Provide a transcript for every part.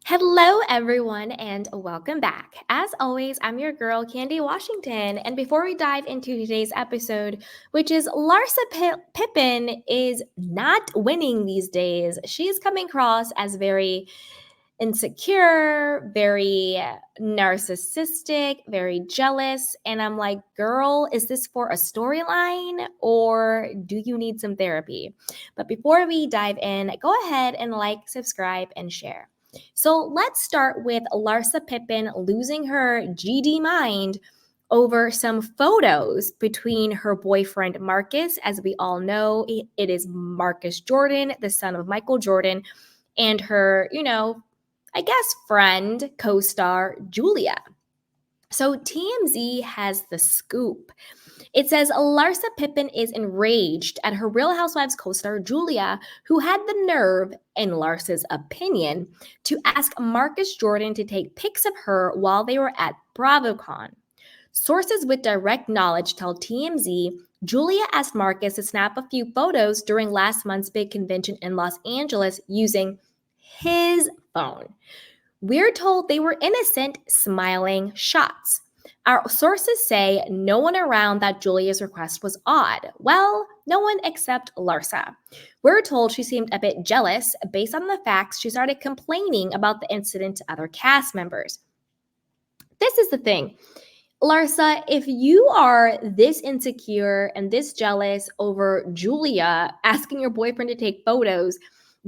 Hello, everyone, and welcome back. As always, I'm your girl, Candy Washington. And before we dive into today's episode, which is Larsa Pippen is not winning these days, she is coming across as very insecure, very narcissistic, very jealous. And I'm like, girl, is this for a storyline or do you need some therapy? But before we dive in, go ahead and like, subscribe, and share. So let's start with Larsa Pippen losing her GD mind over some photos between her boyfriend Marcus. As we all know, it is Marcus Jordan, the son of Michael Jordan, and her, I guess, friend, co star Julia. So TMZ has the scoop. It says Larsa Pippen is enraged at her Real Housewives co-star Julia, who had the nerve, in Larsa's opinion, to ask Marcus Jordan to take pics of her while they were at BravoCon. Sources with direct knowledge tell TMZ Julia asked Marcus to snap a few photos during last month's big convention in Los Angeles using his phone. We're told they were innocent, smiling shots. Our sources say no one around that Julia's request was odd. Well, no one except Larsa. We're told she seemed a bit jealous based on the facts she started complaining about the incident to other cast members. This is the thing. Larsa, if you are this insecure and this jealous over Julia asking your boyfriend to take photos,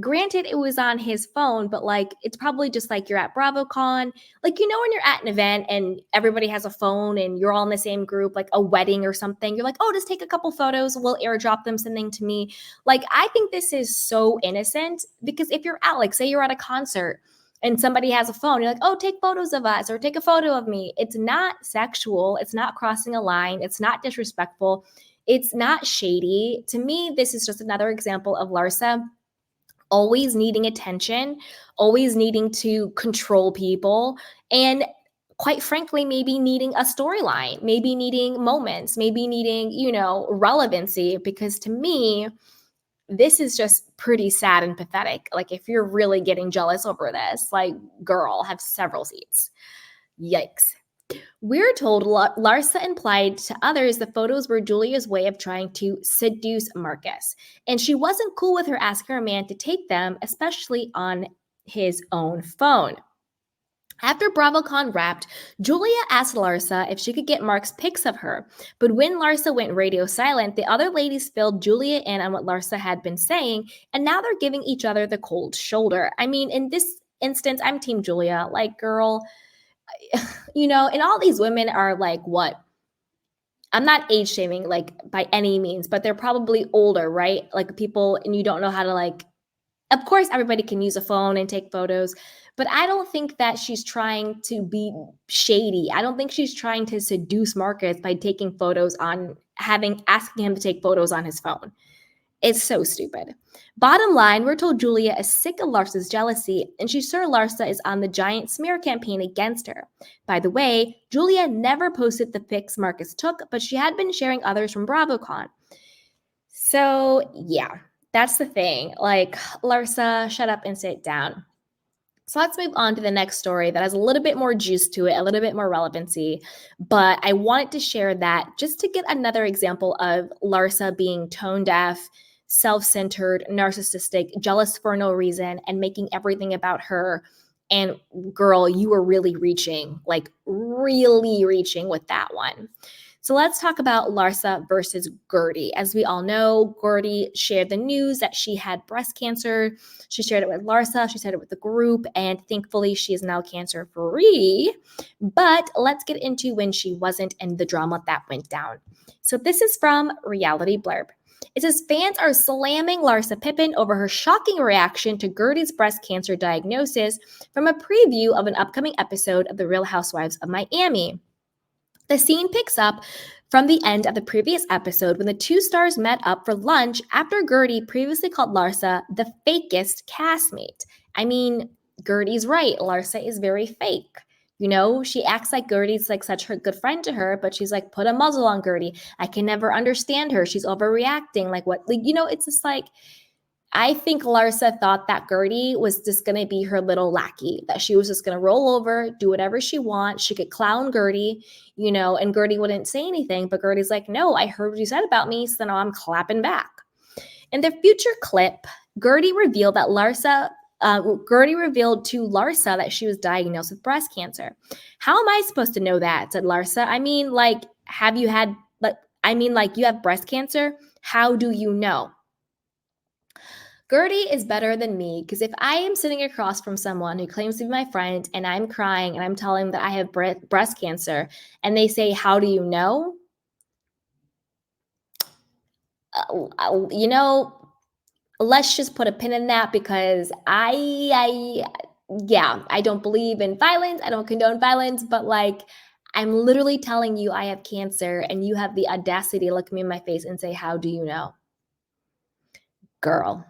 granted it was on his phone, but it's probably just like you're at BravoCon. When you're at an event and everybody has a phone and you're all in the same group, like a wedding or something, you're like, oh, just take a couple photos, we'll airdrop them something to me. I think this is so innocent because if you're out, say you're at a concert and somebody has a phone, you're like, oh, take photos of us or take a photo of me. It's not sexual. It's not crossing a line. It's not disrespectful. It's not shady. To me, this is just another example of Larsa always needing attention, always needing to control people, and quite frankly, maybe needing a storyline, maybe needing moments, maybe needing, relevancy. Because to me, this is just pretty sad and pathetic. If you're really getting jealous over this, girl, have several seats. Yikes. We're told Larsa implied to others the photos were Julia's way of trying to seduce Marcus, and she wasn't cool with her asking her man to take them, especially on his own phone. After BravoCon wrapped, Julia asked Larsa if she could get Mark's pics of her, but when Larsa went radio silent, the other ladies filled Julia in on what Larsa had been saying, and now they're giving each other the cold shoulder. I mean, in this instance, I'm Team Julia. Girl, and all these women are what? I'm not age shaming by any means, but they're probably older, right? People, and you don't know how to of course, everybody can use a phone and take photos, but I don't think that she's trying to be shady. I don't think she's trying to seduce Marcus by taking photos asking him to take photos on his phone. It's so stupid. Bottom line, we're told Julia is sick of Larsa's jealousy, and she's sure Larsa is on the giant smear campaign against her. By the way, Julia never posted the pics Marcus took, but she had been sharing others from BravoCon. So, yeah. That's the thing. Larsa, shut up and sit down. So let's move on to the next story that has a little bit more juice to it, a little bit more relevancy. But I wanted to share that just to get another example of Larsa being tone deaf, self-centered, narcissistic, jealous for no reason, and making everything about her. And girl, you were really reaching with that one. So let's talk about Larsa versus Guerdy. As we all know, Guerdy shared the news that she had breast cancer. She shared it with Larsa. She shared it with the group. And thankfully, she is now cancer-free. But let's get into when she wasn't and the drama that went down. So this is from Reality Blurb. It says fans are slamming Larsa Pippen over her shocking reaction to Guerdy's breast cancer diagnosis from a preview of an upcoming episode of The Real Housewives of Miami. The scene picks up from the end of the previous episode when the two stars met up for lunch after Guerdy previously called Larsa the fakest castmate. I mean, Guerdy's right. Larsa is very fake. She acts like Guerdy's such a good friend to her, but she's put a muzzle on Guerdy. I can never understand her. She's overreacting. What? It's just I think Larsa thought that Guerdy was just going to be her little lackey, that she was just going to roll over, do whatever she wants. She could clown Guerdy, and Guerdy wouldn't say anything. But Guerdy's like, no, I heard what you said about me, so now I'm clapping back. In the future clip, Guerdy revealed to Larsa that she was diagnosed with breast cancer. How am I supposed to know that? Said Larsa. I mean, you have breast cancer? How do you know? Guerdy is better than me because if I am sitting across from someone who claims to be my friend and I'm crying and I'm telling them that I have breast cancer and they say, how do you know? Let's just put a pin in that because I don't believe in violence. I don't condone violence, but I'm literally telling you I have cancer and you have the audacity to look me in my face and say, how do you know? Girl.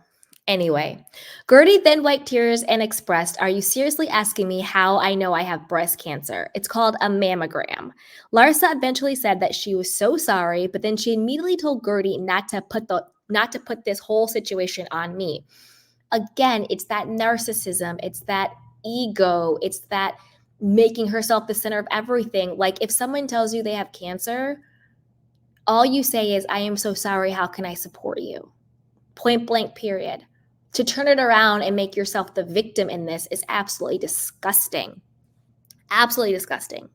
Anyway, Guerdy then wiped tears and expressed, are you seriously asking me how I know I have breast cancer? It's called a mammogram. Larsa eventually said that she was so sorry, but then she immediately told Guerdy not to put this whole situation on me. Again, it's that narcissism, it's that ego, it's that making herself the center of everything. Like if someone tells you they have cancer, all you say is, I am so sorry, how can I support you? Point blank, period. To turn it around and make yourself the victim in this is absolutely disgusting. Absolutely disgusting.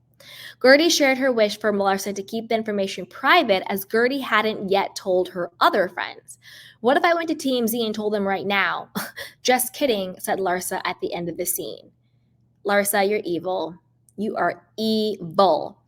Guerdy shared her wish for Larsa to keep the information private as Guerdy hadn't yet told her other friends. What if I went to TMZ and told them right now? Just kidding, said Larsa at the end of the scene. Larsa, you're evil. You are evil.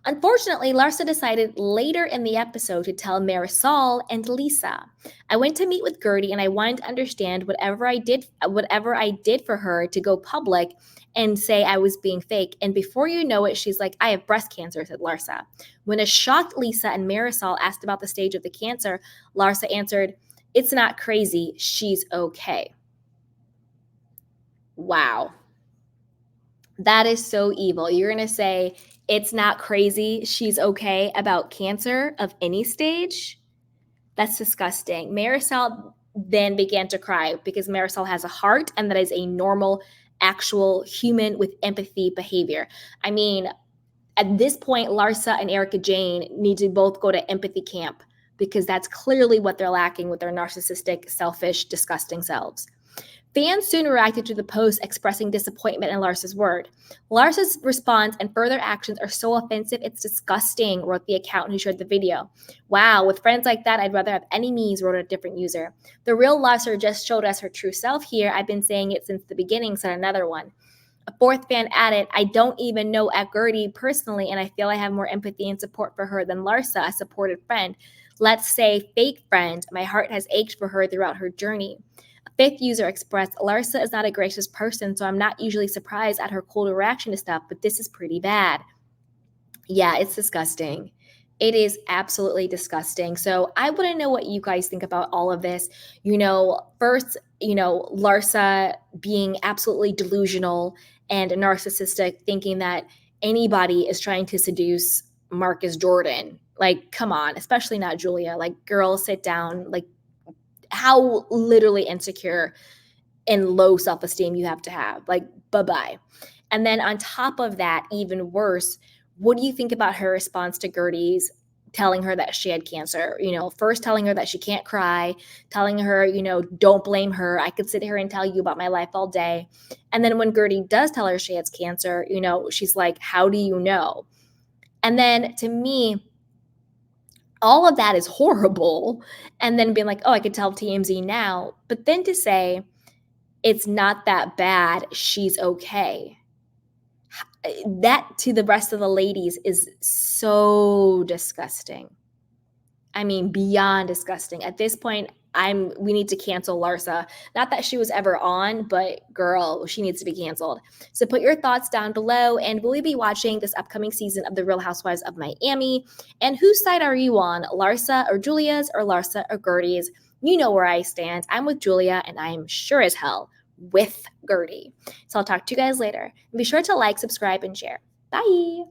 Unfortunately, Larsa decided later in the episode to tell Marisol and Lisa. I went to meet with Guerdy and I wanted to understand whatever I did for her to go public and say I was being fake. And before you know it, she's like, I have breast cancer, said Larsa. When a shocked Lisa and Marisol asked about the stage of the cancer, Larsa answered, it's not crazy, she's okay. Wow. That is so evil. You're going to say, it's not crazy, she's okay about cancer of any stage? That's disgusting. Marisol then began to cry because Marisol has a heart and that is a normal, actual human with empathy behavior. I mean, at this point, Larsa and Erica Jane need to both go to empathy camp because that's clearly what they're lacking with their narcissistic, selfish, disgusting selves. Fans soon reacted to the post expressing disappointment in Larsa's word. Larsa's response and further actions are so offensive, it's disgusting, wrote the account who shared the video. Wow, with friends like that, I'd rather have enemies, wrote a different user. The real Larsa just showed us her true self here. I've been saying it since the beginning, said another one. A fourth fan added, I don't even know Guerdy personally, and I feel I have more empathy and support for her than Larsa, a supported friend. Let's say fake friend. My heart has ached for her throughout her journey. Fifth user expressed, Larsa is not a gracious person, so I'm not usually surprised at her cold reaction to stuff, but this is pretty bad. Yeah, it's disgusting. It is absolutely disgusting. So I want to know what you guys think about all of this. First, Larsa being absolutely delusional and narcissistic, thinking that anybody is trying to seduce Marcus Jordan. Like, come on, especially not Julia. Like, girl, sit down. Like, how literally insecure and low self-esteem you have to have. Like, bye-bye. And then on top of that, even worse, what do you think about her response to Guerdy's telling her that she had cancer? First telling her that she can't cry, telling her, don't blame her. I could sit here and tell you about my life all day. And then when Guerdy does tell her she has cancer, she's like, how do you know? And then to me, all of that is horrible. And then being like, oh, I could tell TMZ now. But then to say, it's not that bad, she's okay. That to the rest of the ladies is so disgusting. I mean, beyond disgusting. At this point, we need to cancel Larsa. Not that she was ever on, but girl, she needs to be canceled. So put your thoughts down below, and will you be watching this upcoming season of The Real Housewives of Miami? And whose side are you on? Larsa or Julia's, or Larsa or Guerdy's? You know where I stand. I'm with Julia, and I'm sure as hell with Guerdy. So I'll talk to you guys later. And be sure to like, subscribe, and share. Bye.